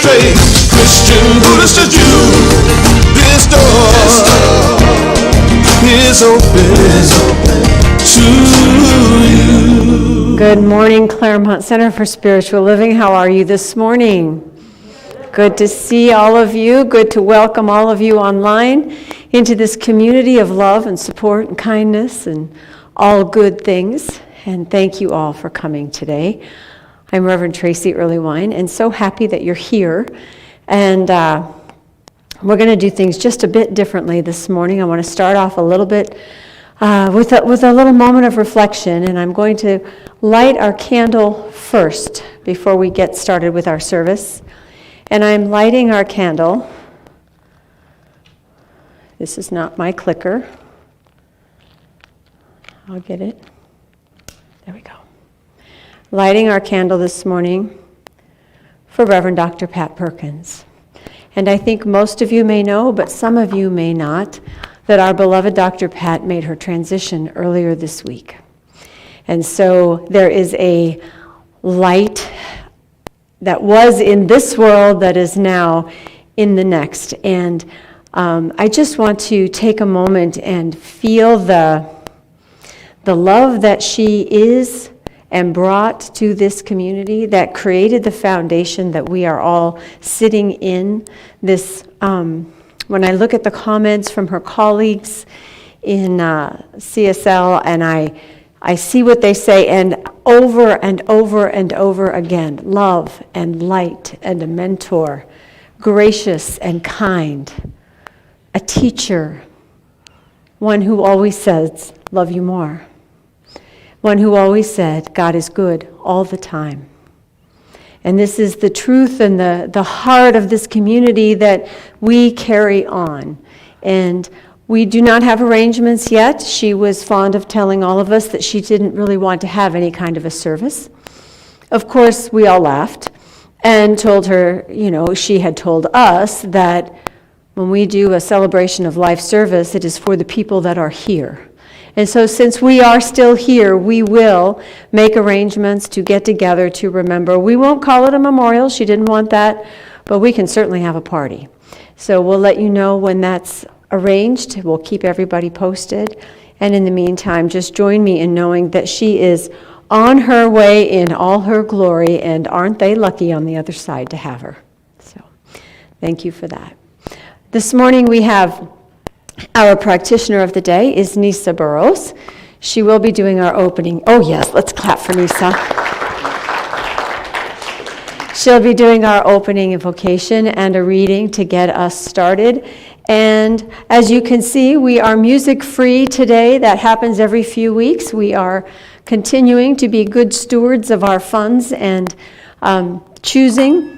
straight, Christian, Buddhist, or Jew, this door is open to you. Good morning, Claremont Center for Spiritual Living. How are you this morning? Good to see all of you. Good to welcome all of you online into this community of love and support and kindness and all good things. And thank you all for coming today. I'm Reverend Tracy Earlywine, and so happy that you're here. And we're going to do things just a bit differently this morning. I want to start off a little bit with a little moment of reflection, and I'm going to light our candle first before we get started with our service. And I'm lighting our candle. This is not my clicker. I'll get it. There we go. Lighting our candle this morning for Reverend Dr. Patt Perkins. And I think most of you may know, but some of you may not, that our beloved Dr. Patt made her transition earlier this week. And so there is a light that was in this world that is now in the next. And I just want to take a moment and feel the love that she is and brought to this community, that created the foundation that we are all sitting in. This, when I look at the comments from her colleagues in CSL, and I see what they say, and over and over and over again, love and light and a mentor, gracious and kind, a teacher, one who always says, love you more. One who always said, God is good all the time. And this is the truth and the heart of this community that we carry on. And we do not have arrangements yet. She was fond of telling all of us that she didn't really want to have any kind of a service. Of course, we all laughed and told her, she had told us that when we do a celebration of life service, it is for the people that are here. And so since we are still here, we will make arrangements to get together to remember. We won't call it a memorial. She didn't want that, but we can certainly have a party. So we'll let you know when that's arranged. We'll keep everybody posted. And in the meantime, just join me in knowing that she is on her way in all her glory, and aren't they lucky on the other side to have her? So thank you for that. This morning we have our practitioner of the day is Nisa Burrows. She will be doing our opening. Oh yes, let's clap for Nisa. She'll be doing our opening invocation and a reading to get us started. And as you can see, we are music free today. That happens every few weeks. We are continuing to be good stewards of our funds and choosing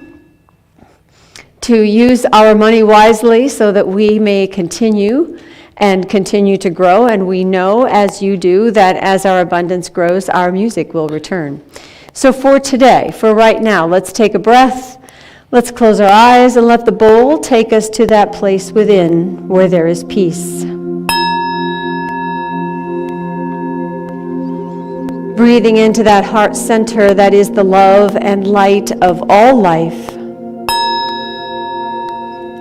to use our money wisely so that we may continue to grow. And we know, as you do, that as our abundance grows, our music will return. So for today, for right now, let's take a breath. Let's close our eyes and let the bowl take us to that place within where there is peace. Breathing into that heart center that is the love and light of all life.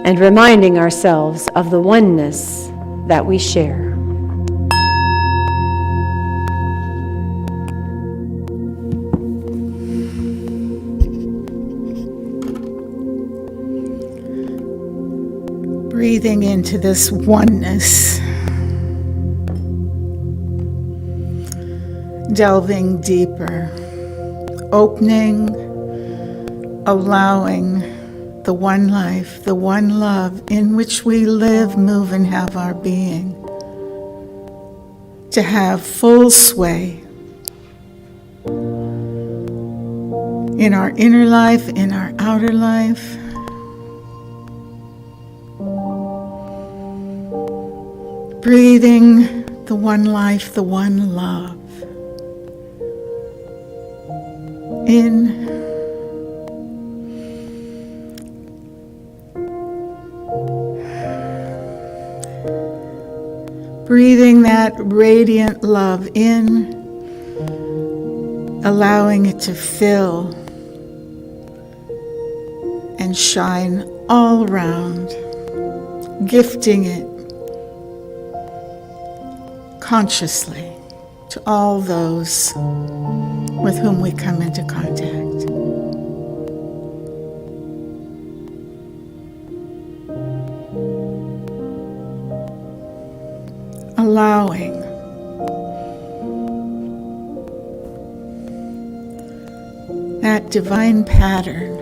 And reminding ourselves of the oneness that we share. Breathing into this oneness. Delving deeper. Opening, allowing the one life, the one love in which we live, move, and have our being, to have full sway in our inner life, in our outer life. Breathing the one life, the one love in. Breathing that radiant love in, allowing it to fill and shine all around, gifting it consciously to all those with whom we come into contact. Allowing that divine pattern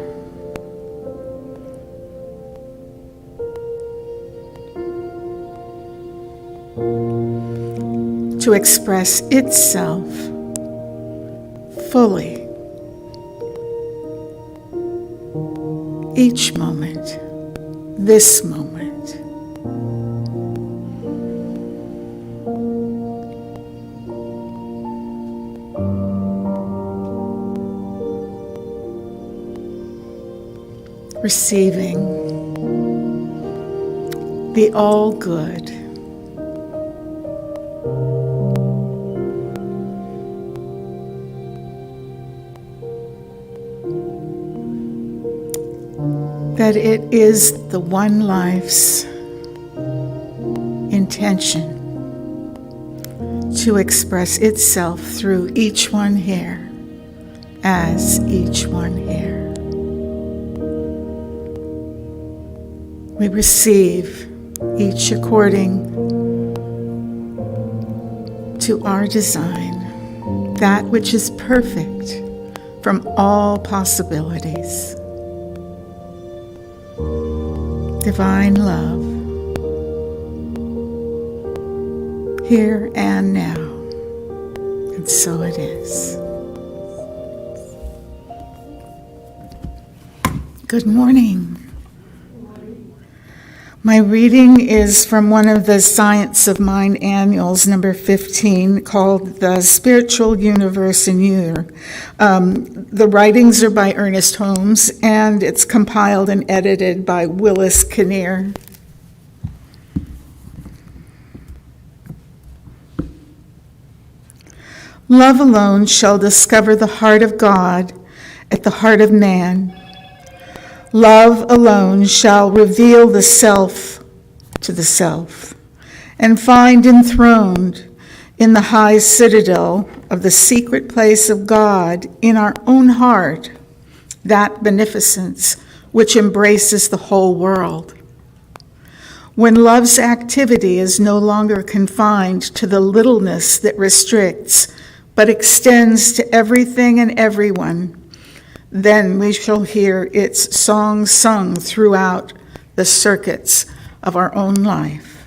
to express itself fully each moment, this moment. Receiving the all good, that it is the one life's intention to express itself through each one here, as each one here. We receive each according to our design, that which is perfect from all possibilities. Divine love, here and now, and so it is. Good morning. My reading is from one of the Science of Mind annuals, number 15, called The Spiritual Universe in You. The writings are by Ernest Holmes, and it's compiled and edited by Willis Kinnear. Love alone shall discover the heart of God at the heart of man. Love alone shall reveal the self to the self, and find enthroned in the high citadel of the secret place of God in our own heart that beneficence which embraces the whole world. When love's activity is no longer confined to the littleness that restricts, but extends to everything and everyone, then we shall hear its song sung throughout the circuits of our own life.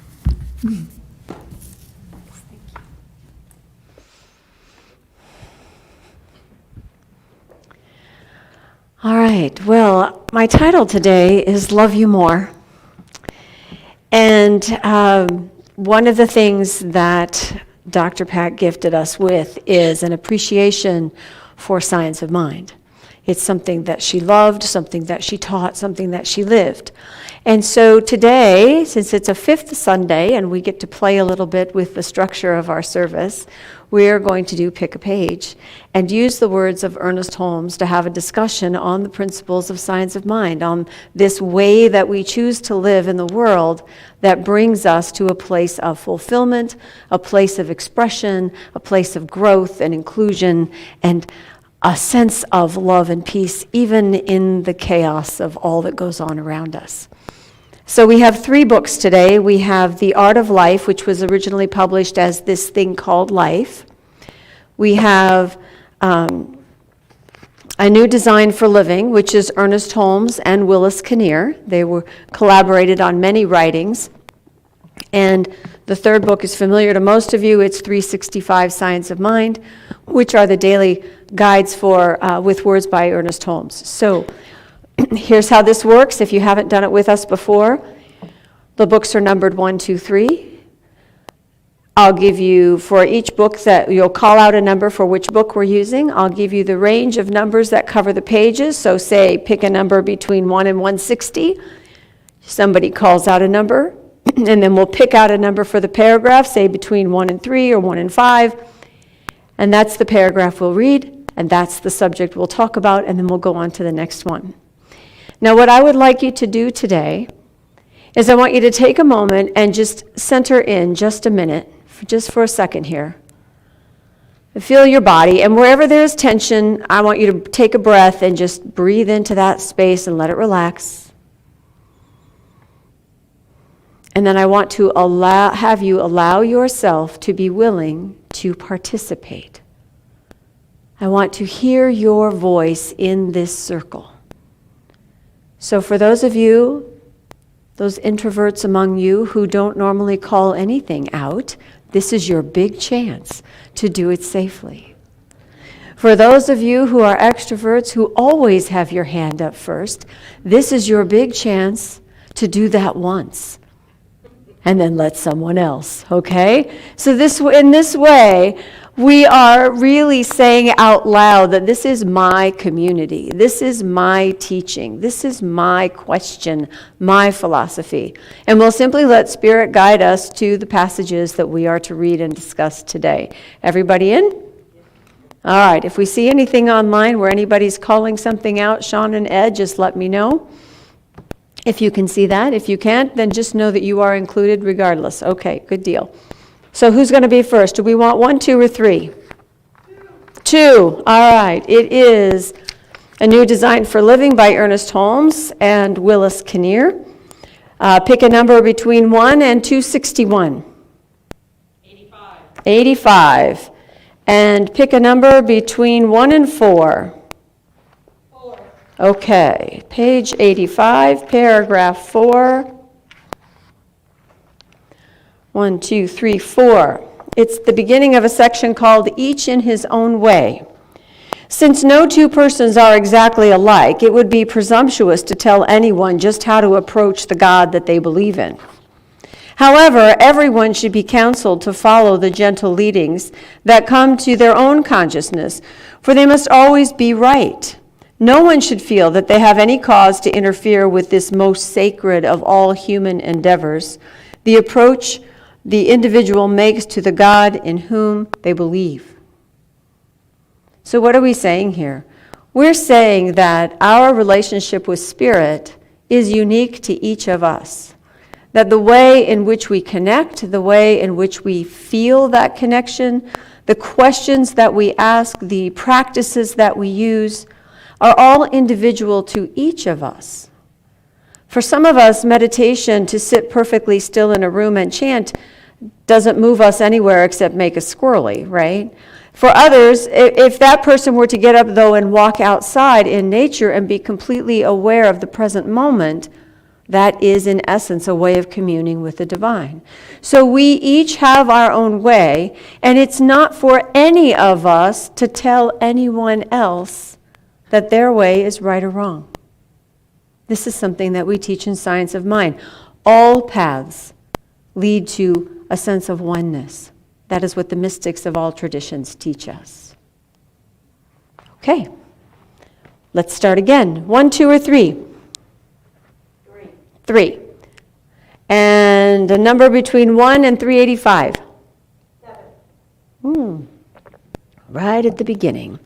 All right, well, my title today is Love You More. And one of the things that Dr. Patt gifted us with is an appreciation for science of mind. It's something that she loved, something that she taught, something that she lived. And so today, since it's a fifth Sunday and we get to play a little bit with the structure of our service, we're going to do Pick a Page and use the words of Ernest Holmes to have a discussion on the principles of science of mind, on this way that we choose to live in the world that brings us to a place of fulfillment, a place of expression, a place of growth and inclusion, and a sense of love and peace, even in the chaos of all that goes on around us. So we have 3 books today. We have The Art of Life, which was originally published as This Thing Called Life. We have A New Design for Living, which is Ernest Holmes and Willis Kinnear. They were collaborated on many writings. And the third book is familiar to most of you. It's 365 Science of Mind, which are the daily guides for with words by Ernest Holmes. So here's how this works. If you haven't done it with us before, the books are numbered 1, 2, 3. I'll give you, for each book that you'll call out a number for which book we're using. I'll give you the range of numbers that cover the pages. So say pick a number between 1 and 160. Somebody calls out a number, and then we'll pick out a number for the paragraph, say between 1 and 3 or 1 and 5. And that's the paragraph we'll read, and that's the subject we'll talk about, and then we'll go on to the next one. Now, what I would like you to do today is I want you to take a moment and just center in just a minute, just for a second here. Feel your body, and wherever there's tension, I want you to take a breath and just breathe into that space and let it relax. And then I want to have you allow yourself to be willing to participate. I want to hear your voice in this circle. So for those of you, those introverts among you who don't normally call anything out, this is your big chance to do it safely. For those of you who are extroverts who always have your hand up first, this is your big chance to do that once. And then let someone else, okay? So in this way, we are really saying out loud that this is my community, this is my teaching, this is my question, my philosophy. And we'll simply let Spirit guide us to the passages that we are to read and discuss today. Everybody in? All right, if we see anything online where anybody's calling something out, Sean and Ed, just let me know. If you can see that. If you can't, then just know that you are included regardless. Okay, good deal. So who's going to be first? Do we want 1, 2, or 3? 2. All right. It is A New Design for Living by Ernest Holmes and Willis Kinnear. Pick a number between 1 and 261. 85. 85. And pick a number between 1 and 4. Okay, page 85, paragraph 4. 1, 2, 3, 4. It's the beginning of a section called Each in His Own Way. Since no two persons are exactly alike, it would be presumptuous to tell anyone just how to approach the God that they believe in. However, everyone should be counseled to follow the gentle leadings that come to their own consciousness, for they must always be right. No one should feel that they have any cause to interfere with this most sacred of all human endeavors, the approach the individual makes to the God in whom they believe. So what are we saying here? We're saying that our relationship with Spirit is unique to each of us. That the way in which we connect, the way in which we feel that connection, the questions that we ask, the practices that we use, are all individual to each of us. For some of us, meditation, to sit perfectly still in a room and chant, doesn't move us anywhere except make us squirrely, right? For others, if that person were to get up, though, and walk outside in nature and be completely aware of the present moment, that is, in essence, a way of communing with the divine. So we each have our own way, and it's not for any of us to tell anyone else that their way is right or wrong. This is something that we teach in Science of Mind. All paths lead to a sense of oneness. That is what the mystics of all traditions teach us. Okay, let's start again. 1, 2, or 3? 3. And a number between 1 and 385? 7. Right at the beginning.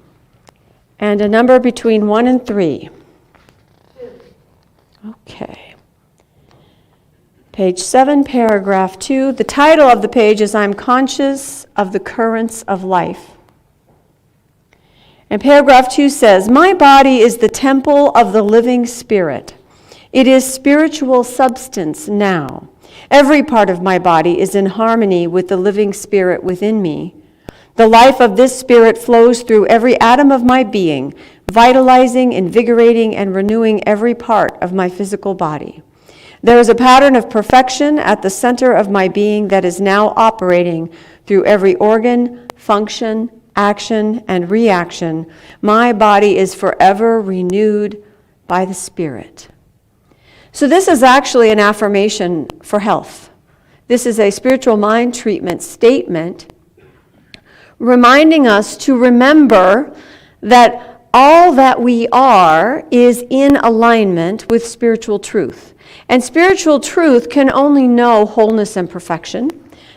And a number between 1 and 3? 2. Okay. Page 7, paragraph 2. The title of the page is I'm Conscious of the Currents of Life. And paragraph 2 says, My body is the temple of the living Spirit. It is spiritual substance now. Every part of my body is in harmony with the living Spirit within me. The life of this Spirit flows through every atom of my being, vitalizing, invigorating, and renewing every part of my physical body. There is a pattern of perfection at the center of my being that is now operating through every organ, function, action, and reaction. My body is forever renewed by the Spirit. So this is actually an affirmation for health. This is a spiritual mind treatment statement reminding us to remember that all that we are is in alignment with spiritual truth. And spiritual truth can only know wholeness and perfection.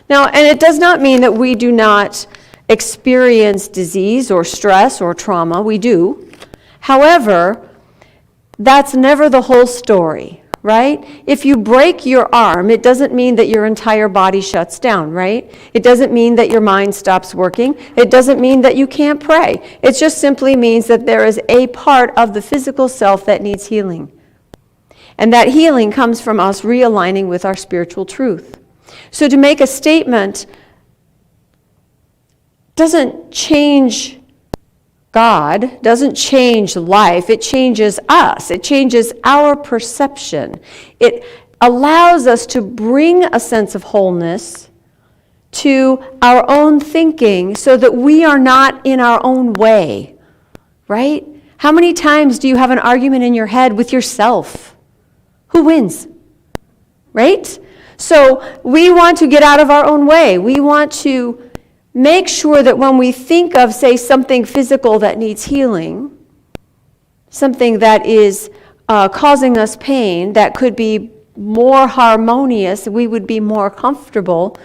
Now, and it does not mean that we do not experience disease or stress or trauma. We do. However, that's never the whole story, right? If you break your arm, it doesn't mean that your entire body shuts down, right? It doesn't mean that your mind stops working. It doesn't mean that you can't pray. It just simply means that there is a part of the physical self that needs healing. And that healing comes from us realigning with our spiritual truth. So to make a statement doesn't change God, doesn't change life, it changes us. It changes our perception. It allows us to bring a sense of wholeness to our own thinking so that we are not in our own way, right? How many times do you have an argument in your head with yourself? Who wins? Right? So we want to get out of our own way. We want to make sure that when we think of, say, something physical that needs healing, something that is causing us pain, that could be more harmonious, we would be more comfortable,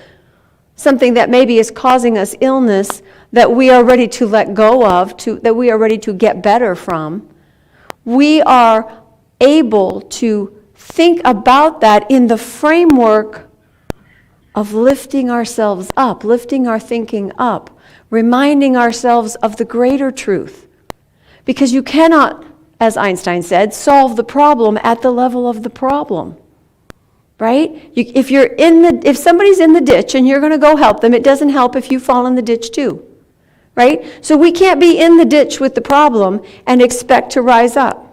something that maybe is causing us illness that we are ready to let go of, that we are ready to get better from, we are able to think about that in the framework of lifting ourselves up, lifting our thinking up, reminding ourselves of the greater truth. Because you cannot, as Einstein said, solve the problem at the level of the problem. Right? If somebody's in the ditch and you're going to go help them, it doesn't help if you fall in the ditch too. Right? So we can't be in the ditch with the problem and expect to rise up.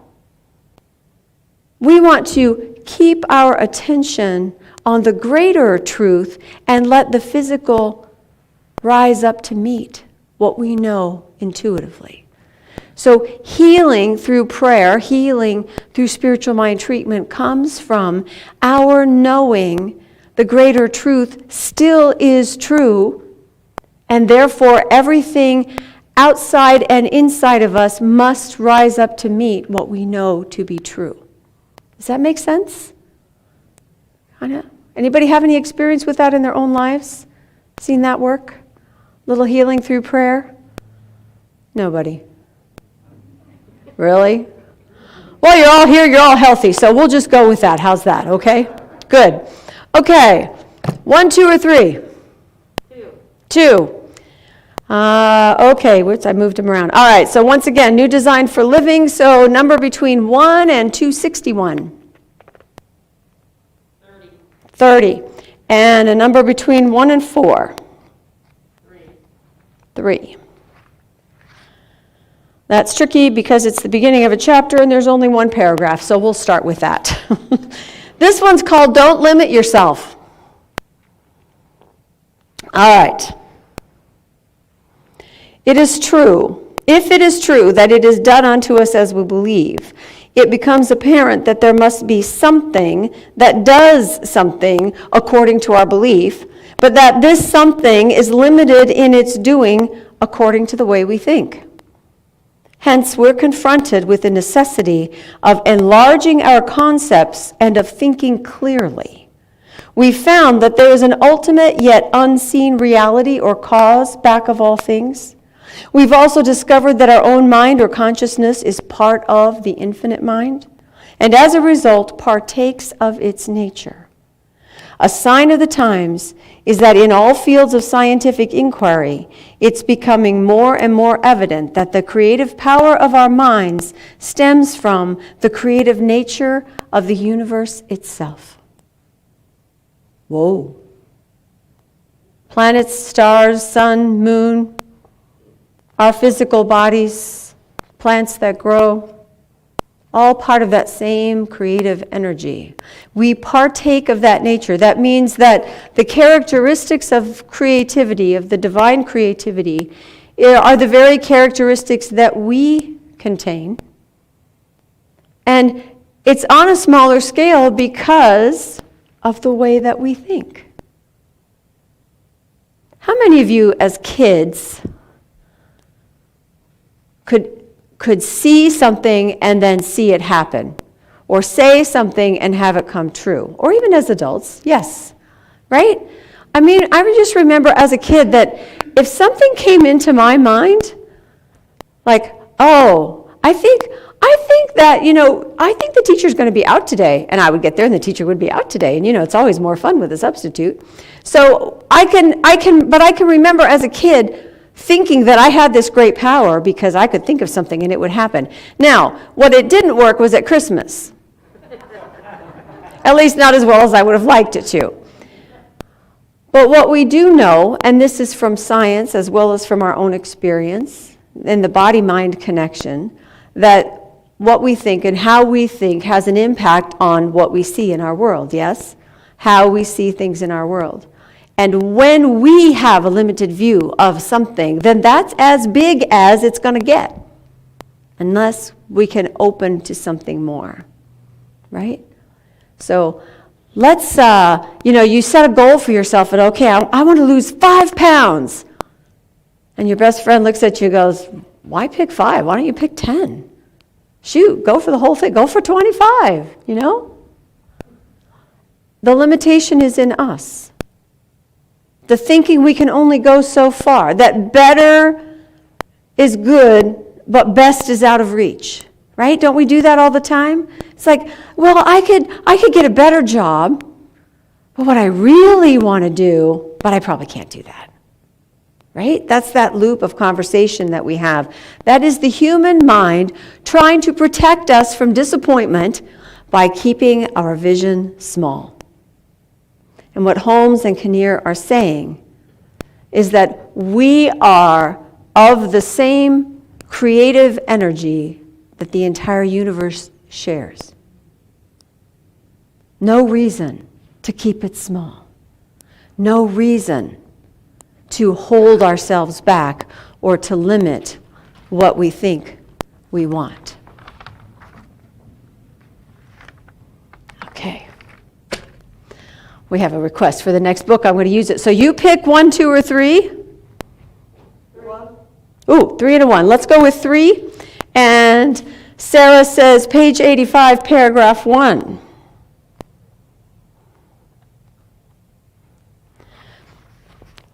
We want to keep our attention on the greater truth and let the physical rise up to meet what we know intuitively. So healing through prayer, healing through spiritual mind treatment comes from our knowing the greater truth still is true, and therefore everything outside and inside of us must rise up to meet what we know to be true. Does that make sense? Anybody have any experience with that in their own lives? Seen that work? Little healing through prayer? Nobody. Really? Well, you're all here, you're all healthy, so we'll just go with that. How's that, okay? Good. Okay. 1, 2, or 3? 2. Okay, I moved them around. All right, so once again, new design for living, so number between 1 and 261. 30. And a number between 1 and 4. 3. That's tricky because it's the beginning of a chapter and there's only one paragraph, so we'll start with that. This one's called Don't Limit Yourself. All right. It is true, if it is true that it is done unto us as we believe, it becomes apparent that there must be something that does something according to our belief, but that this something is limited in its doing according to the way we think. Hence, we're confronted with the necessity of enlarging our concepts and of thinking clearly. We found that there is an ultimate yet unseen reality or cause back of all things. We've also discovered that our own mind or consciousness is part of the infinite mind, and as a result partakes of its nature. A sign of the times is that in all fields of scientific inquiry, it's becoming more and more evident that the creative power of our minds stems from the creative nature of the universe itself. Whoa. Planets, stars, sun, moon, our physical bodies, plants that grow, all part of that same creative energy. We partake of that nature. That means that the characteristics of creativity, of the divine creativity, are the very characteristics that we contain. And it's on a smaller scale because of the way that we think. How many of you as kids could see something and then see it happen, or say something and have it come true, or even as adults? Yes, right? I mean, I just remember as a kid that if something came into my mind, like, oh, I think I think that, I think the teacher's going to be out today. And I would get there and the teacher would be out today. And, it's always more fun with a substitute. So I can remember as a kid thinking that I had this great power because I could think of something and it would happen. Now, what it didn't work was at Christmas. At least not as well as I would have liked it to. But what we do know, and this is from science as well as from our own experience, in the body-mind connection, that what we think and how we think has an impact on what we see in our world, yes? How we see things in our world. And when we have a limited view of something, then that's as big as it's going to get, unless we can open to something more, right? So let's, you set a goal for yourself and, okay, I want to lose 5 pounds. And your best friend looks at you and goes, why pick 5? Why don't you pick 10? Shoot, go for the whole thing. Go for 25, The limitation is in us. The thinking we can only go so far, that better is good, but best is out of reach, right? Don't we do that all the time? It's like, well, I could get a better job, but what I really want to do, but I probably can't do that. Right? That's that loop of conversation that we have. That is the human mind trying to protect us from disappointment by keeping our vision small. And what Holmes and Kinnear are saying is that we are of the same creative energy that the entire universe shares. No reason to keep it small. No reason to hold ourselves back or to limit what we think we want. Okay. We have a request for the next book. I'm going to use it. So you pick 1, 2, or 3. 1. Ooh, 3 and a 1. Let's go with 3. And Sarah says, page 85, paragraph 1.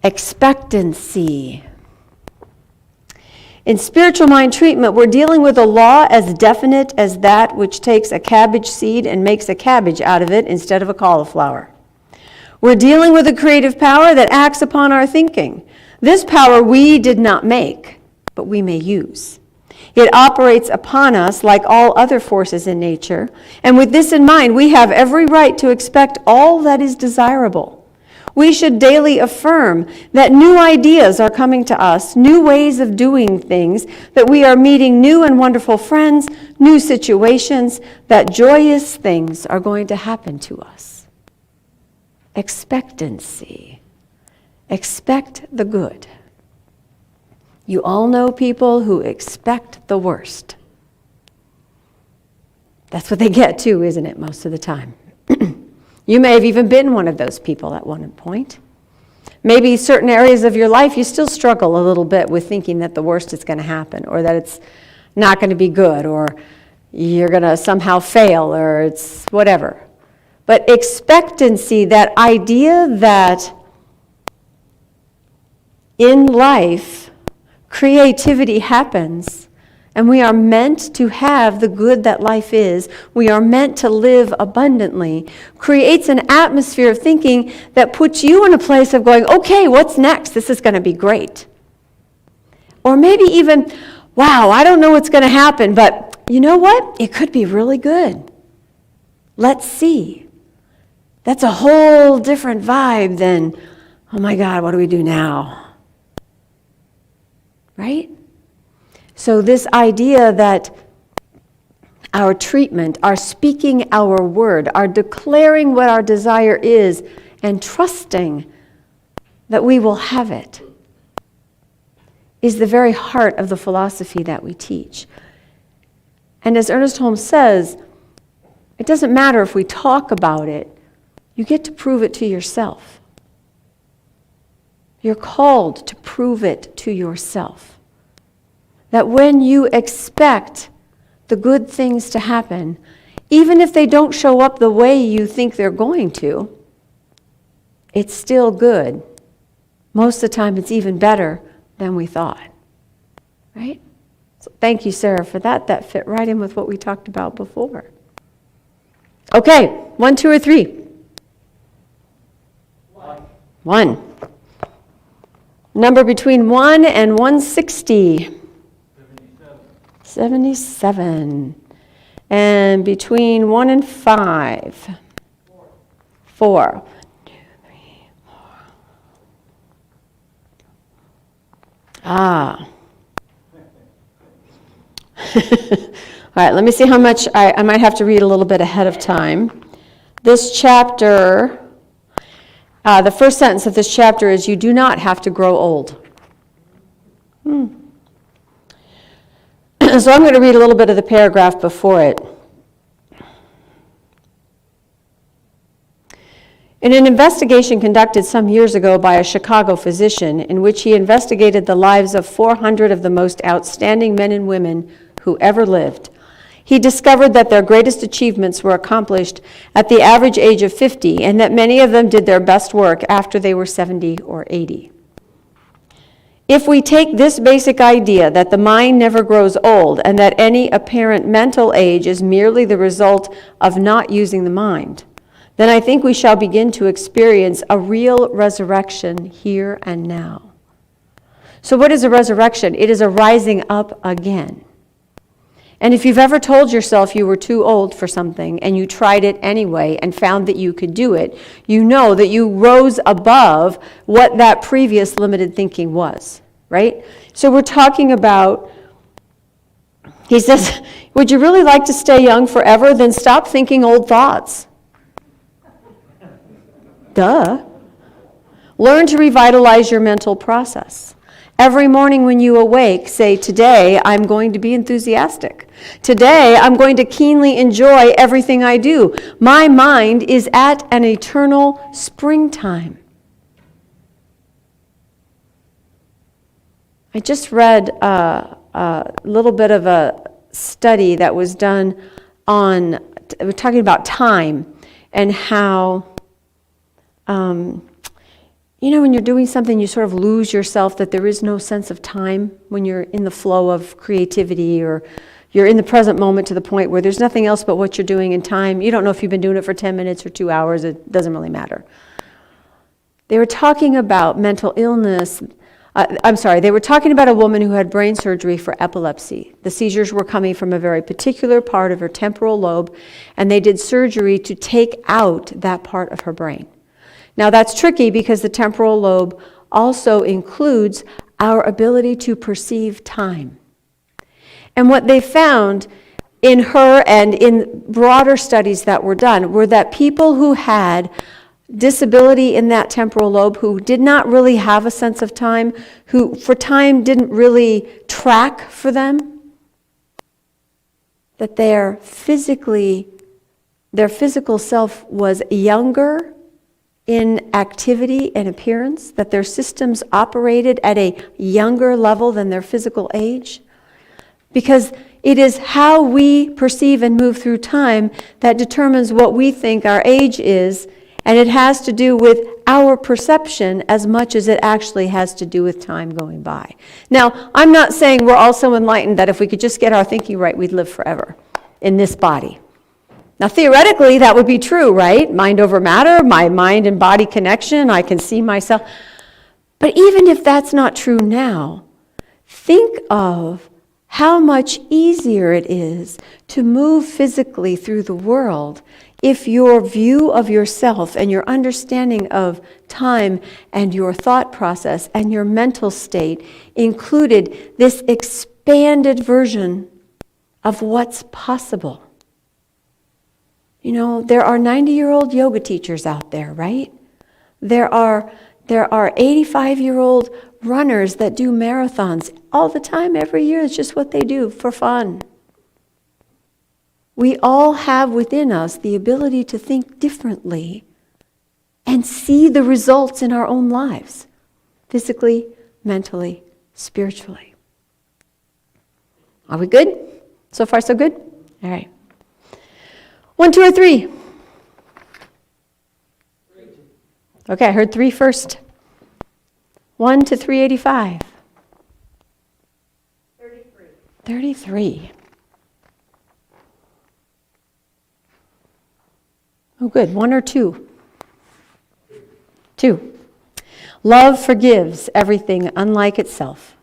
Expectancy. In spiritual mind treatment, we're dealing with a law as definite as that which takes a cabbage seed and makes a cabbage out of it instead of a cauliflower. We're dealing with a creative power that acts upon our thinking. This power we did not make, but we may use. It operates upon us like all other forces in nature, and with this in mind, we have every right to expect all that is desirable. We should daily affirm that new ideas are coming to us, new ways of doing things, that we are meeting new and wonderful friends, new situations, that joyous things are going to happen to us. Expectancy. Expect the good. You all know people who expect the worst. That's what they get too, isn't it, most of the time? You may have even been one of those people at one point. Maybe certain areas of your life you still struggle a little bit with thinking that the worst is going to happen, or that it's not going to be good, or you're going to somehow fail, or it's whatever. But expectancy, that idea that in life creativity happens, and we are meant to have the good that life is, we are meant to live abundantly, creates an atmosphere of thinking that puts you in a place of going, okay, what's next? This is going to be great. Or maybe even, wow, I don't know what's going to happen, but you know what? It could be really good. Let's see. That's a whole different vibe than, oh my God, what do we do now? Right? So this idea that our treatment, our speaking our word, our declaring what our desire is, and trusting that we will have it, is the very heart of the philosophy that we teach. And as Ernest Holmes says, it doesn't matter if we talk about it, you get to prove it to yourself. You're called to prove it to yourself. That when you expect the good things to happen, even if they don't show up the way you think they're going to, it's still good. Most of the time it's even better than we thought. Right? So thank you, Sarah, for that. That fit right in with what we talked about before. Okay, 1, 2, or 3? 1. Number between 1 and 160. 77. And between 1 and 5. 4. 1, 2, 3, 4. Ah. All right, let me see how much I might have to read a little bit ahead of time. This chapter, the first sentence of this chapter is, you do not have to grow old. So I'm going to read a little bit of the paragraph before it. In an investigation conducted some years ago by a Chicago physician, in which he investigated the lives of 400 of the most outstanding men and women who ever lived, he discovered that their greatest achievements were accomplished at the average age of 50, and that many of them did their best work after they were 70 or 80. If we take this basic idea that the mind never grows old and that any apparent mental age is merely the result of not using the mind, then I think we shall begin to experience a real resurrection here and now. So what is a resurrection? It is a rising up again. And if you've ever told yourself you were too old for something and you tried it anyway and found that you could do it, you know that you rose above what that previous limited thinking was, right? So we're talking about, he says, would you really like to stay young forever? Then stop thinking old thoughts. Duh. Learn to revitalize your mental process. Every morning when you awake, say, today I'm going to be enthusiastic. Today I'm going to keenly enjoy everything I do. My mind is at an eternal springtime. I just read a little bit of a study that was done on, we're talking about time and how, when you're doing something, you sort of lose yourself, that there is no sense of time when you're in the flow of creativity, or you're in the present moment to the point where there's nothing else but what you're doing in time. You don't know if you've been doing it for 10 minutes or 2 hours. It doesn't really matter. They were talking about mental illness. They were talking about a woman who had brain surgery for epilepsy. The seizures were coming from a very particular part of her temporal lobe, and they did surgery to take out that part of her brain. Now that's tricky because the temporal lobe also includes our ability to perceive time. And what they found in her and in broader studies that were done were that people who had disability in that temporal lobe, who did not really have a sense of time, who for time didn't really track for them, that their physical self was younger in activity and appearance, that their systems operated at a younger level than their physical age. Because it is how we perceive and move through time that determines what we think our age is, and it has to do with our perception as much as it actually has to do with time going by. Now, I'm not saying we're all so enlightened that if we could just get our thinking right, we'd live forever in this body. Now, theoretically, that would be true, right? Mind over matter, my mind and body connection, I can see myself. But even if that's not true now, think of how much easier it is to move physically through the world if your view of yourself and your understanding of time and your thought process and your mental state included this expanded version of what's possible. There are 90-year-old yoga teachers out there, right? There are 85-year-old runners that do marathons all the time, every year. It's just what they do for fun. We all have within us the ability to think differently and see the results in our own lives, physically, mentally, spiritually. Are we good? So far, so good? All right. 1, 2, or 3? Okay, I heard 3 first. 1 to 385. 33. 33. Oh, good. 1 or 2? 2. Love forgives everything unlike itself.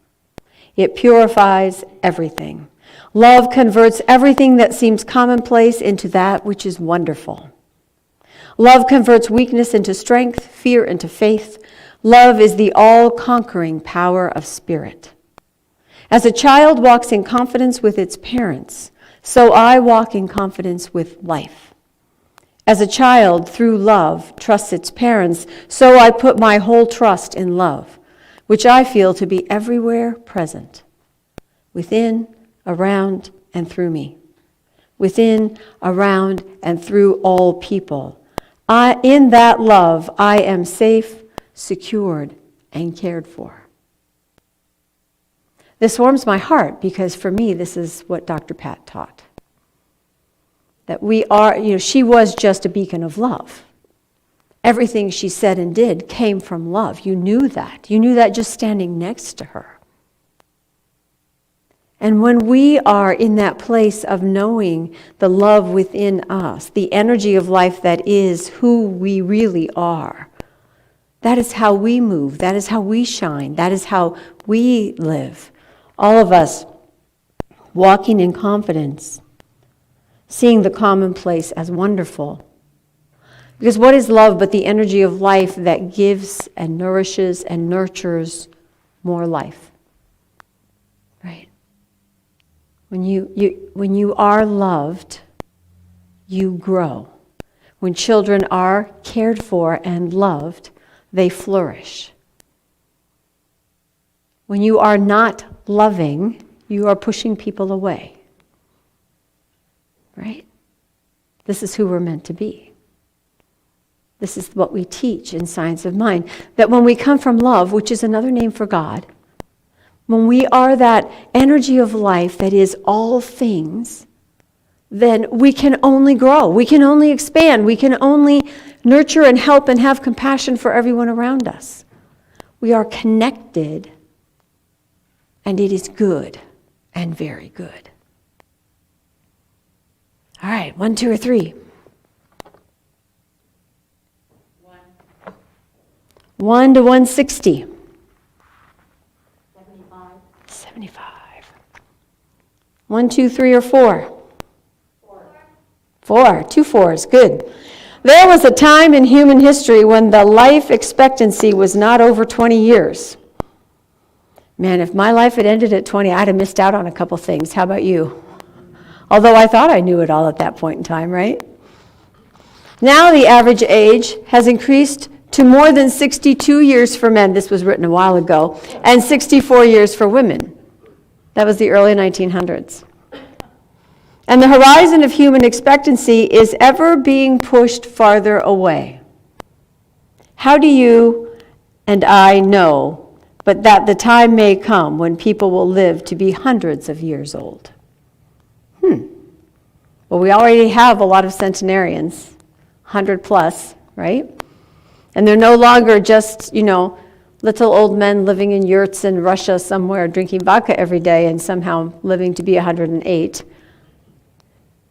It purifies everything. Love converts everything that seems commonplace into that which is wonderful. Love converts weakness into strength, fear into faith. Love is the all-conquering power of spirit. As a child walks in confidence with its parents, so I walk in confidence with life. As a child, through love, trusts its parents, so I put my whole trust in love, which I feel to be everywhere present, within, around, and through me. Within, around, and through all people. In that love, I am safe, secured, and cared for. This warms my heart because for me, this is what Dr. Patt taught. That we are, she was just a beacon of love. Everything she said and did came from love. You knew that. You knew that just standing next to her. And when we are in that place of knowing the love within us, the energy of life that is who we really are, that is how we move. That is how we shine. That is how we live. All of us walking in confidence, seeing the commonplace as wonderful. Because what is love but the energy of life that gives and nourishes and nurtures more life? Right? When you are loved, you grow. When children are cared for and loved, they flourish. When you are not loving, you are pushing people away. Right? This is who we're meant to be. This is what we teach in Science of Mind. That when we come from love, which is another name for God, when we are that energy of life that is all things, then we can only grow. We can only expand. We can only nurture and help and have compassion for everyone around us. We are connected, and it is good and very good. All right, 1, 2, or 3. 1 to 160. 75. 1, 2, 3, or 4? 4. 2 4s, good. There was a time in human history when the life expectancy was not over 20 years. Man, if my life had ended at 20, I'd have missed out on a couple things. How about you? Although I thought I knew it all at that point in time, right? Now the average age has increased to more than 62 years for men. This was written a while ago. And 64 years for women. That was the early 1900s. And the horizon of human expectancy is ever being pushed farther away. How do you and I know but that the time may come when people will live to be hundreds of years old? Well, we already have a lot of centenarians, 100 plus, right? And they're no longer just, little old men living in yurts in Russia somewhere drinking vodka every day and somehow living to be 108.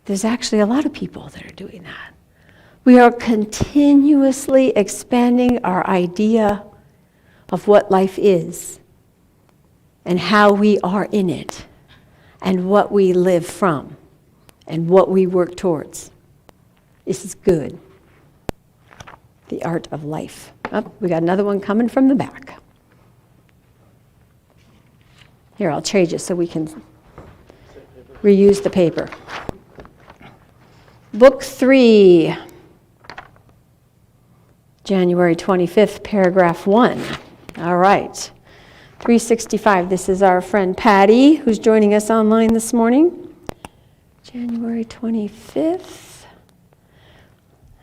There's actually a lot of people that are doing that. We are continuously expanding our idea of what life is and how we are in it and what we live from and what we work towards. This is good. The art of life. Oh, we got another one coming from the back. Here, I'll change it so we can reuse the paper. Book 3, January 25th, paragraph 1. All right. 365. This is our friend Patty, who's joining us online this morning. January 25th.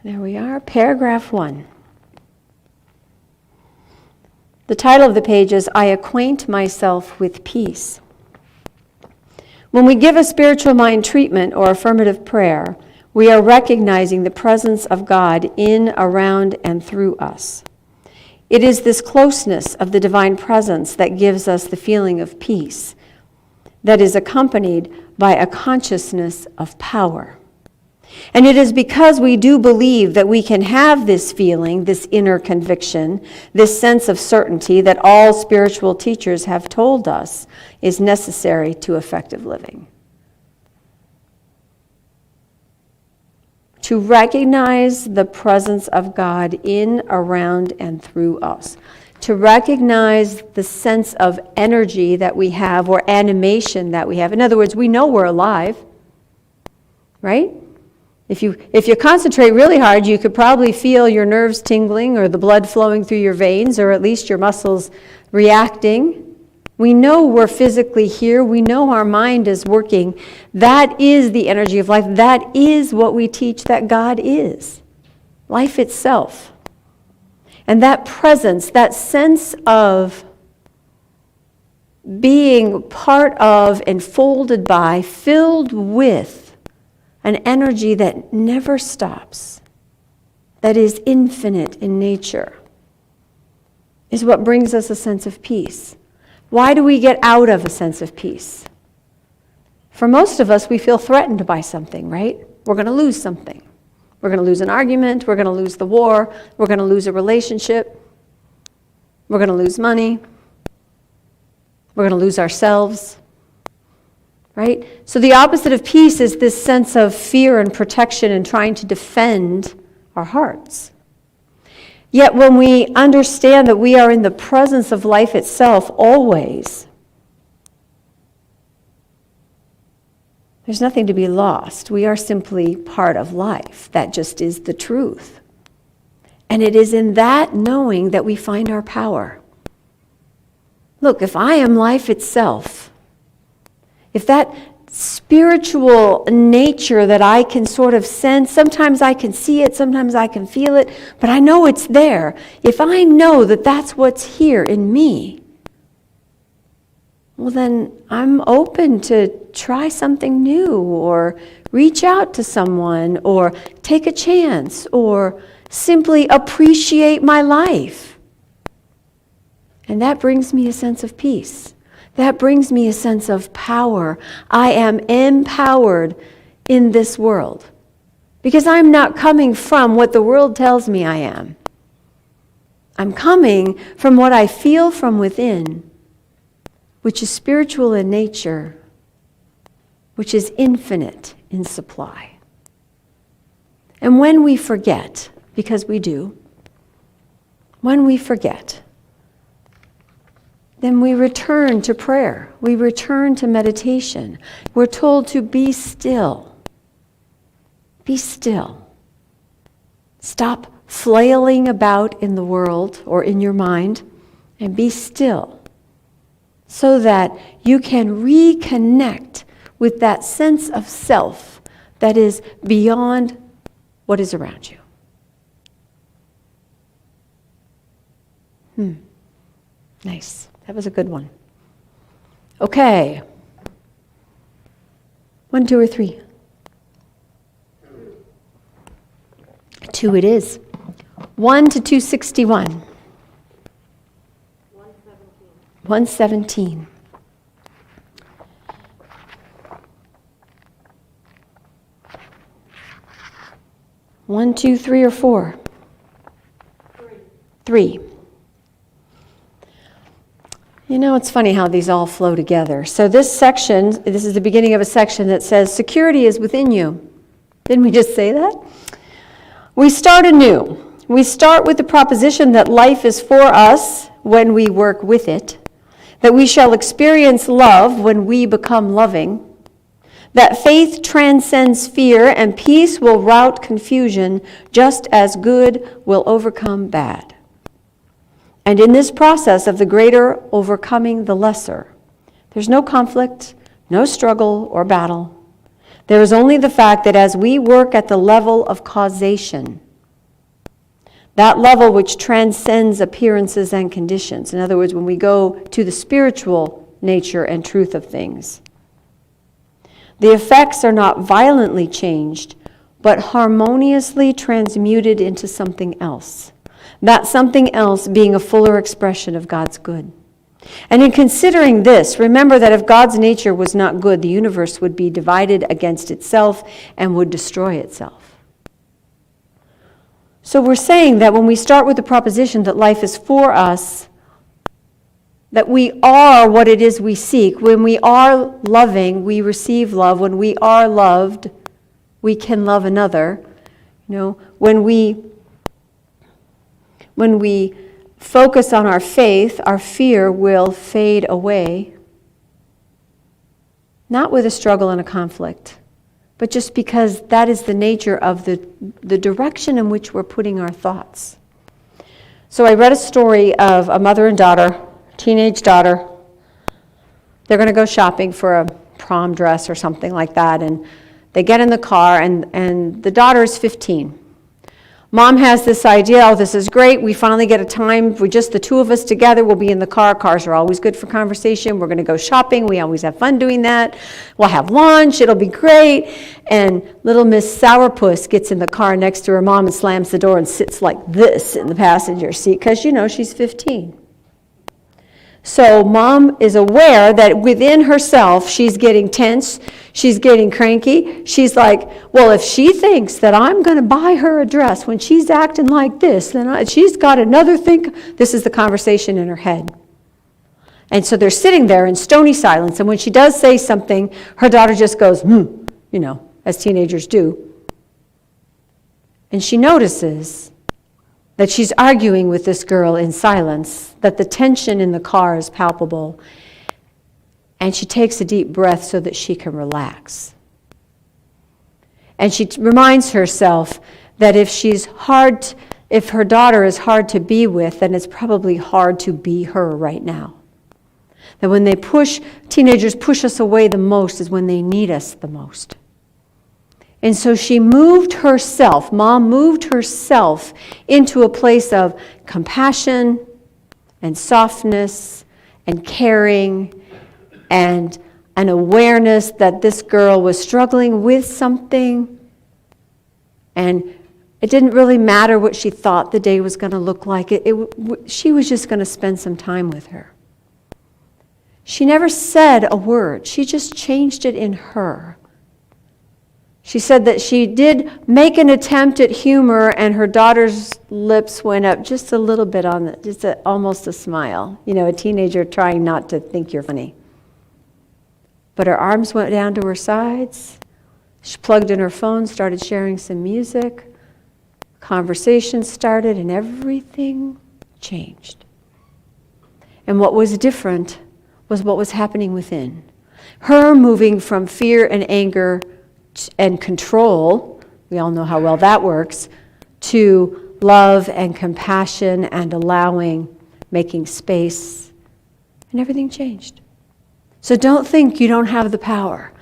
There we are, paragraph 1. The title of the page is, I Acquaint Myself with Peace. When we give a spiritual mind treatment or affirmative prayer, we are recognizing the presence of God in, around, and through us. It is this closeness of the divine presence that gives us the feeling of peace. that is accompanied by a consciousness of power. And it is because we do believe that we can have this feeling, this inner conviction, this sense of certainty that all spiritual teachers have told us is necessary to effective living. To recognize the presence of God in, around, and through us. To recognize the sense of energy that we have or animation that we have. In other words, we know we're alive, right? If you concentrate really hard, you could probably feel your nerves tingling or the blood flowing through your veins or at least your muscles reacting. We know we're physically here. We know our mind is working. That is the energy of life. That is what we teach that God is. Life itself. And that presence, that sense of being part of and folded by, filled with an energy that never stops, that is infinite in nature, is what brings us a sense of peace. Why do we get out of a sense of peace? For most of us, we feel threatened by something, right? We're going to lose something. We're going to lose an argument. We're going to lose the war. We're going to lose a relationship. We're going to lose money. We're going to lose ourselves, right? So the opposite of peace is this sense of fear and protection and trying to defend our hearts. Yet when we understand that we are in the presence of life itself always, there's nothing to be lost. We are simply part of life. That just is the truth. And it is in that knowing that we find our power. Look, if I am life itself, if that spiritual nature that I can sort of sense, sometimes I can see it, sometimes I can feel it, but I know it's there. If I know that that's what's here in me, well then I'm open to try something new or reach out to someone or take a chance or simply appreciate my life. And that brings me a sense of peace. That brings me a sense of power. I am empowered in this world because I'm not coming from what the world tells me I am. I'm coming from what I feel from within, which is spiritual in nature, which is infinite in supply. And when we forget, because we do, when we forget, then we return to prayer. We return to meditation. We're told to be still. Be still. Stop flailing about in the world or in your mind and be still so that you can reconnect with that sense of self that is beyond what is around you. Nice. That was a good one. Okay. 1, 2, or 3? 2 it is. 1 to 261. 117. 1, 2, 3, or 4? 3. You know, it's funny how these all flow together. So this is the beginning of a section that says, security is within you. Didn't we just say that? We start anew. We start with the proposition that life is for us when we work with it, that we shall experience love when we become loving, that faith transcends fear and peace will rout confusion just as good will overcome bad. And in this process of the greater overcoming the lesser, there's no conflict, no struggle or battle. There is only the fact that as we work at the level of causation, that level which transcends appearances and conditions, in other words, when we go to the spiritual nature and truth of things, the effects are not violently changed, but harmoniously transmuted into something else. That something else being a fuller expression of God's good. And in considering this, remember that if God's nature was not good, the universe would be divided against itself and would destroy itself. So we're saying that when we start with the proposition that life is for us, that we are what it is we seek. When we are loving, we receive love. When we are loved, we can love another. When we focus on our faith, our fear will fade away. Not with a struggle and a conflict, but just because that is the nature of the direction in which we're putting our thoughts. So I read a story of a mother and daughter, teenage daughter. They're going to go shopping for a prom dress or something like that, and they get in the car, and the daughter's 15. Mom has this idea, oh, this is great. We finally get a time for just the two of us together. We'll be in the car. Cars are always good for conversation. We're going to go shopping. We always have fun doing that. We'll have lunch. It'll be great. And little Miss Sourpuss gets in the car next to her mom and slams the door and sits like this in the passenger seat because, she's 15. So mom is aware that within herself, she's getting tense, she's getting cranky. She's like, well, if she thinks that I'm going to buy her a dress when she's acting like this, then she's got another thing. This is the conversation in her head. And so they're sitting there in stony silence. And when she does say something, her daughter just goes, as teenagers do. And she notices that she's arguing with this girl in silence, that the tension in the car is palpable, and she takes a deep breath so that she can relax. And she reminds herself that if her daughter is hard to be with, then it's probably hard to be her right now. That when teenagers push us away the most is when they need us the most. And so Mom moved herself into a place of compassion and softness and caring and an awareness that this girl was struggling with something. And it didn't really matter what she thought the day was going to look like. She was just going to spend some time with her. She never said a word. She just changed it in her. She said that she did make an attempt at humor, and her daughter's lips went up just a little bit almost a smile. A teenager trying not to think you're funny. But her arms went down to her sides. She plugged in her phone, started sharing some music. Conversation started, and everything changed. And what was different was what was happening within. Her moving from fear and anger and control, we all know how well that works, to love and compassion and allowing, making space, and everything changed. So don't think you don't have the power.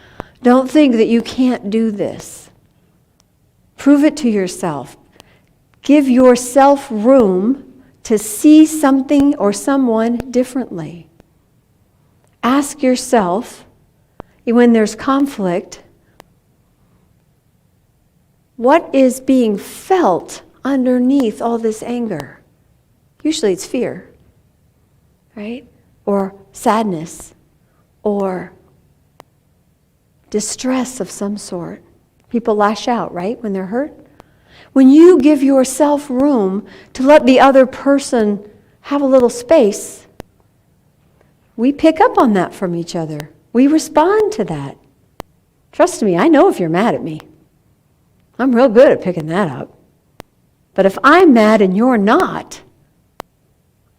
Don't think that you can't do this. Prove it to yourself. Give yourself room to see something or someone differently. Ask yourself, when there's conflict, what is being felt underneath all this anger? Usually it's fear, right? Or sadness, or distress of some sort. People lash out, right, when they're hurt? When you give yourself room to let the other person have a little space, we pick up on that from each other. We respond to that. Trust me, I know if you're mad at me. I'm real good at picking that up. But if I'm mad and you're not,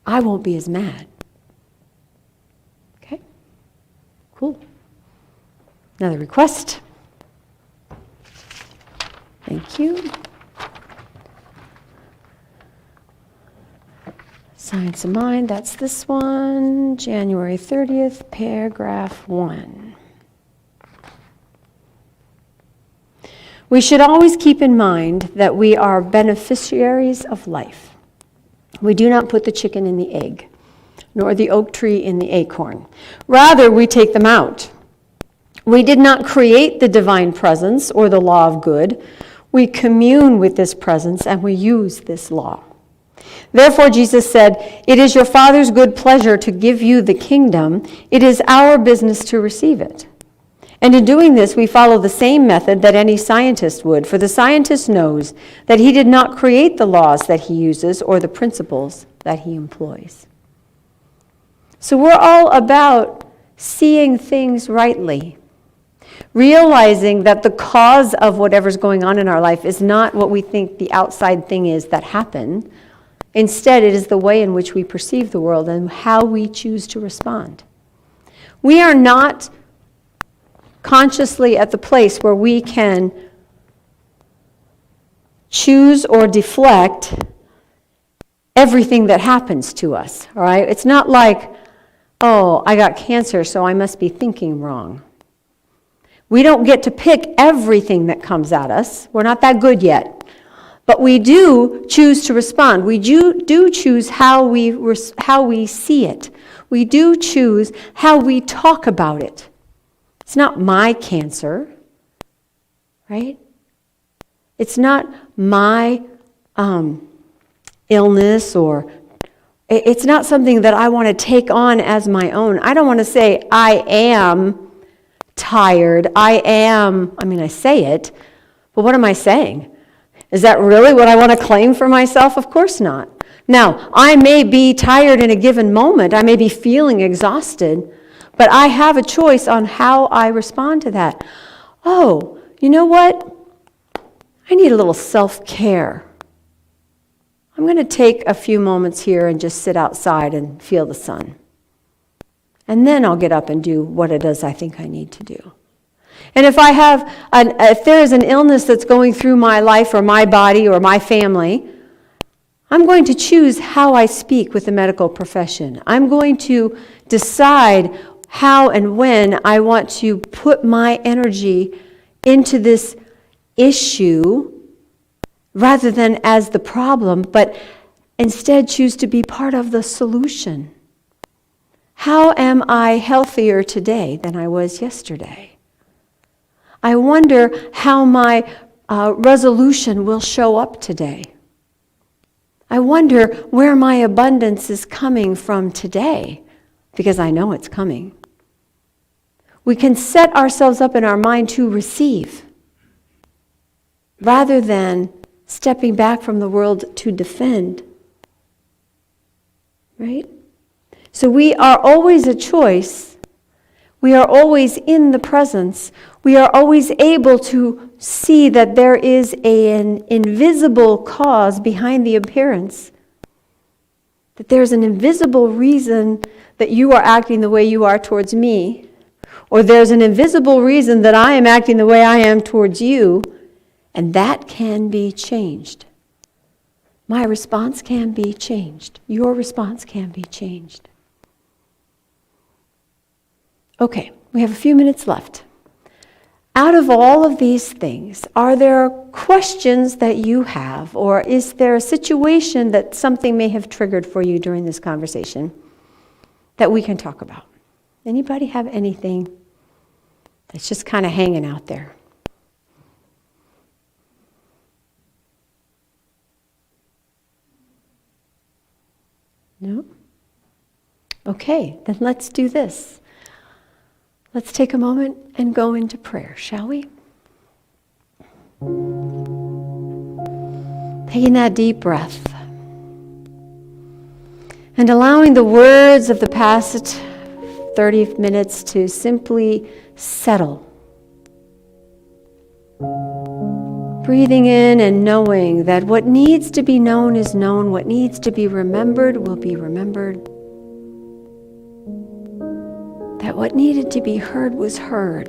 I won't be as mad. Okay? Cool. Another request. Thank you. Science of Mind, that's this one. January 30th, paragraph 1. We should always keep in mind that we are beneficiaries of life. We do not put the chicken in the egg, nor the oak tree in the acorn. Rather, we take them out. We did not create the divine presence or the law of good. We commune with this presence and we use this law. Therefore, Jesus said, "It is your Father's good pleasure to give you the kingdom. It is our business to receive it." And in doing this, we follow the same method that any scientist would, for the scientist knows that he did not create the laws that he uses or the principles that he employs. So we're all about seeing things rightly, realizing that the cause of whatever's going on in our life is not what we think the outside thing is that happened. Instead, it is the way in which we perceive the world and how we choose to respond. We are not consciously at the place where we can choose or deflect everything that happens to us, all right? It's not like, oh, I got cancer, so I must be thinking wrong. We don't get to pick everything that comes at us. We're not that good yet. But we do choose to respond. We do choose how we see it. We do choose how we talk about it. It's not my cancer, right? It's not my illness, or it's not something that I want to take on as my own. I don't want to say, I am tired. I say it, but what am I saying? Is that really what I want to claim for myself? Of course not. Now, I may be tired in a given moment. I may be feeling exhausted, but I have a choice on how I respond to that. Oh, you know what? I need a little self-care. I'm going to take a few moments here and just sit outside and feel the sun. And then I'll get up and do what it is I think I need to do. And if there is an illness that's going through my life or my body or my family, I'm going to choose how I speak with the medical profession. I'm going to decide how and when I want to put my energy into this issue rather than as the problem, but instead choose to be part of the solution. How am I healthier today than I was yesterday? I wonder how my resolution will show up today. I wonder where my abundance is coming from today, because I know it's coming. We can set ourselves up in our mind to receive, rather than stepping back from the world to defend. Right? So we are always a choice. We are always in the presence. We are always able to see that there is an invisible cause behind the appearance. That there's an invisible reason that you are acting the way you are towards me. Or there's an invisible reason that I am acting the way I am towards you. And that can be changed. My response can be changed. Your response can be changed. Okay, we have a few minutes left. Out of all of these things, are there questions that you have, or is there a situation that something may have triggered for you during this conversation that we can talk about? Anybody have anything that's just kind of hanging out there? No? Okay, then let's do this. Let's take a moment and go into prayer, shall we? Taking that deep breath and allowing the words of the past 30 minutes to simply settle. Breathing in and knowing that what needs to be known is known, what needs to be remembered will be remembered. That what needed to be heard was heard.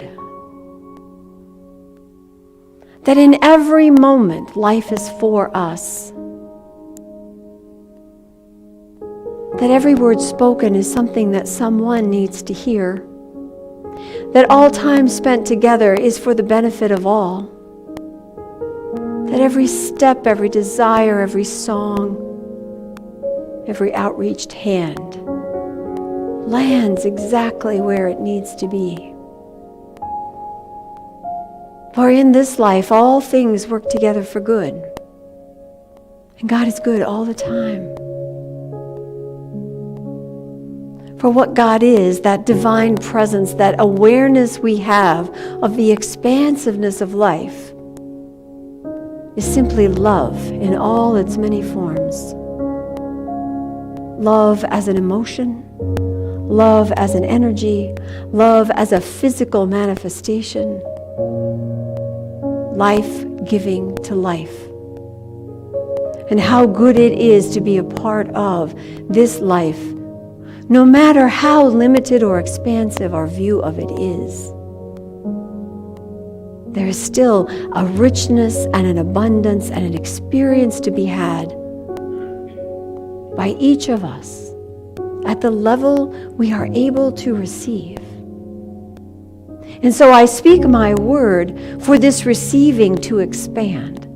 That in every moment, life is for us. That every word spoken is something that someone needs to hear. That all time spent together is for the benefit of all. That every step, every desire, every song, every outreached hand lands exactly where it needs to be. For in this life, all things work together for good. And God is good all the time. For what God is, that divine presence, that awareness we have of the expansiveness of life, is simply love in all its many forms. Love as an emotion, love as an energy, love as a physical manifestation, life giving to life. And how good it is to be a part of this life, no matter how limited or expansive our view of it is. There is still a richness and an abundance and an experience to be had by each of us at the level we are able to receive. And so I speak my word for this receiving to expand,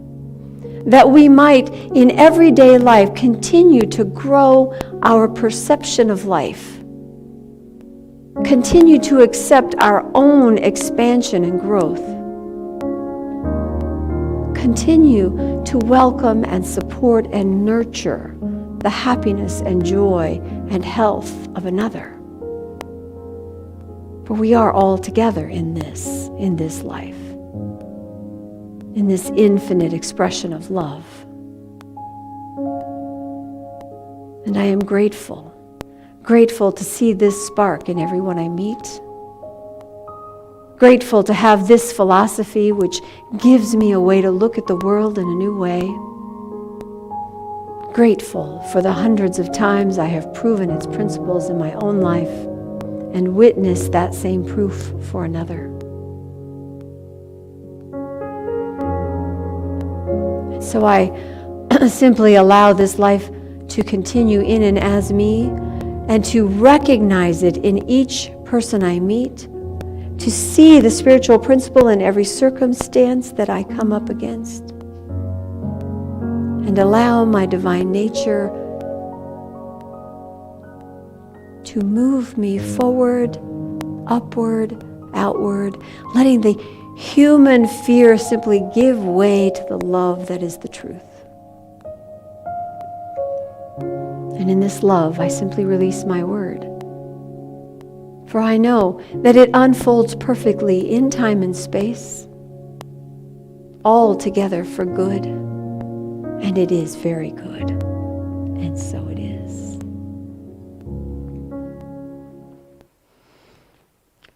that we might in everyday life continue to grow our perception of life, continue to accept our own expansion and growth, continue to welcome and support and nurture the happiness and joy and health of another. For we are all together in this life, in this infinite expression of love. And I am grateful to see this spark in everyone I meet. Grateful to have this philosophy which gives me a way to look at the world in a new way. Grateful for the hundreds of times I have proven its principles in my own life and witnessed that same proof for another. And so I simply allow this life to continue in and as me, and to recognize it in each person I meet, to see the spiritual principle in every circumstance that I come up against, and allow my divine nature to move me forward, upward, outward, letting the human fear simply give way to the love that is the truth. And in this love, I simply release my word. For I know that it unfolds perfectly in time and space, all together for good. And it is very good. And so it is.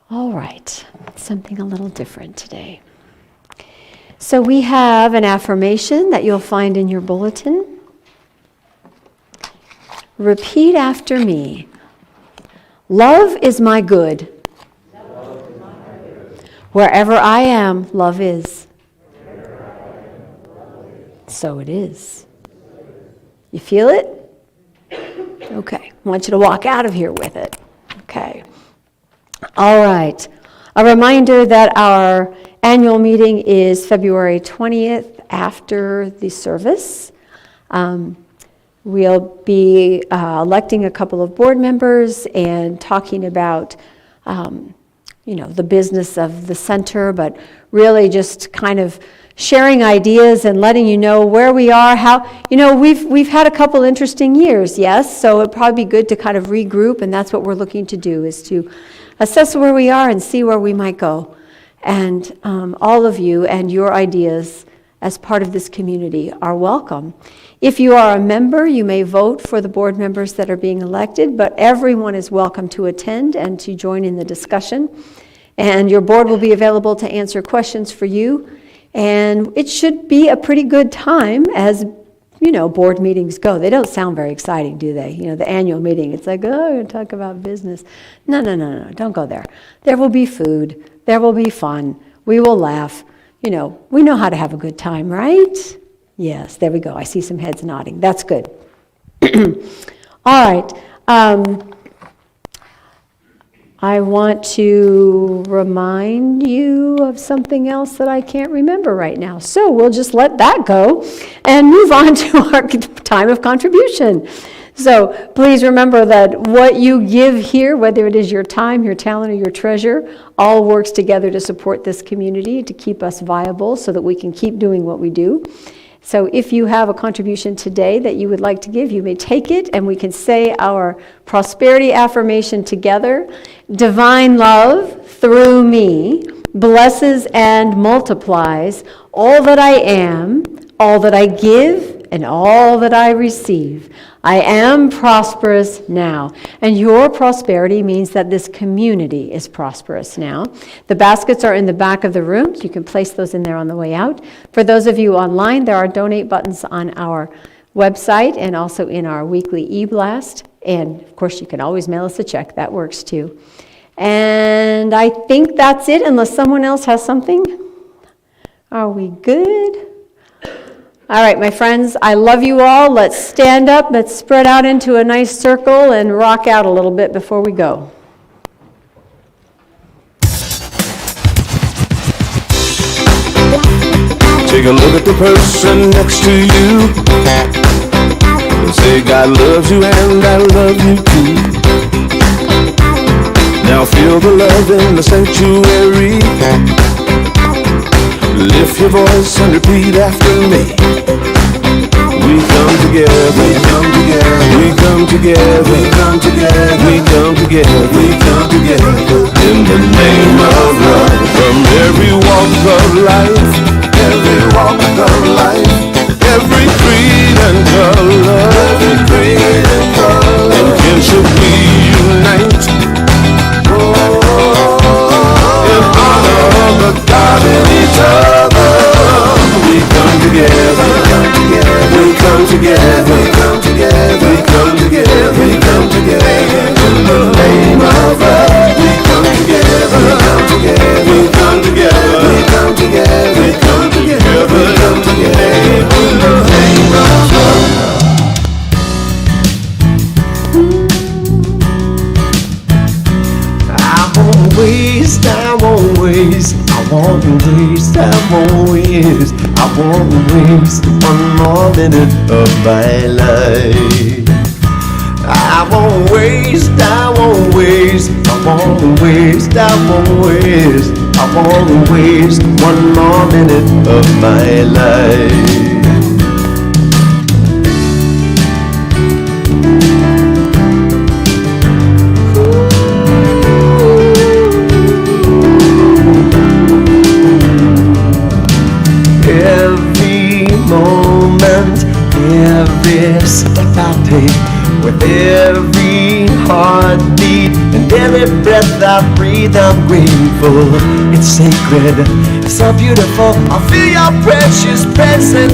All right, something a little different today. So we have an affirmation that you'll find in your bulletin. Repeat after me. Love is my good. Wherever I am, love is. So it is. You feel it? Okay. I want you to walk out of here with it. Okay. All right. A reminder that our annual meeting is February 20th after the service. We'll be electing a couple of board members and talking about, the business of the center, but really just kind of sharing ideas and letting you know where we are, how, we've had a couple interesting years, yes, so it'd probably be good to kind of regroup, and that's what we're looking to do, is to assess where we are and see where we might go. And all of you and your ideas as part of this community are welcome. If you are a member, you may vote for the board members that are being elected, but everyone is welcome to attend and to join in the discussion. And your board will be available to answer questions for you. And it should be a pretty good time as, board meetings go. They don't sound very exciting, do they? The annual meeting, it's like, oh, we're going to talk about business. No, don't go there. There will be food. There will be fun. We will laugh. We know how to have a good time, right? Yes, there we go. I see some heads nodding. That's good. All right. I want to remind you of something else that I can't remember right now. So we'll just let that go and move on to our time of contribution. So please remember that what you give here, whether it is your time, your talent, or your treasure, all works together to support this community, to keep us viable so that we can keep doing what we do. So if you have a contribution today that you would like to give, you may take it, and we can say our prosperity affirmation together. Divine love through me blesses and multiplies all that I am, all that I give, and all that I receive. I am prosperous now. And your prosperity means that this community is prosperous now. The baskets are in the back of the room. You can place those in there on the way out. For those of you online, there are donate buttons on our website and also in our weekly e-blast. And of course, you can always mail us a check. That works too. And I think that's it, unless someone else has something. Are we good? All right, my friends, I love you all. Let's stand up. Let's spread out into a nice circle and rock out a little bit before we go. Take a look at the person next to you. Say God loves you and I love you too. Now feel the love in the sanctuary. Lift your voice and repeat after me. We come together, we come together, we come together, we come together, we come together, we come together. In the name of love, from every walk of life, every walk of life, every creed and color, every creed and color. In Him shall we unite. In honor of the God in each other, we come together, we come together, we come together, we come together, we come together, we come together. In the name of love, we come together, we come together, we come together, we come together, we come together, we come together. In the name of love. I won't waste one more minute of my life. I won't waste one more minute of my life. Every step I take, with every heartbeat and every breath I breathe, I'm grateful. It's sacred, it's so beautiful. I feel your precious presence.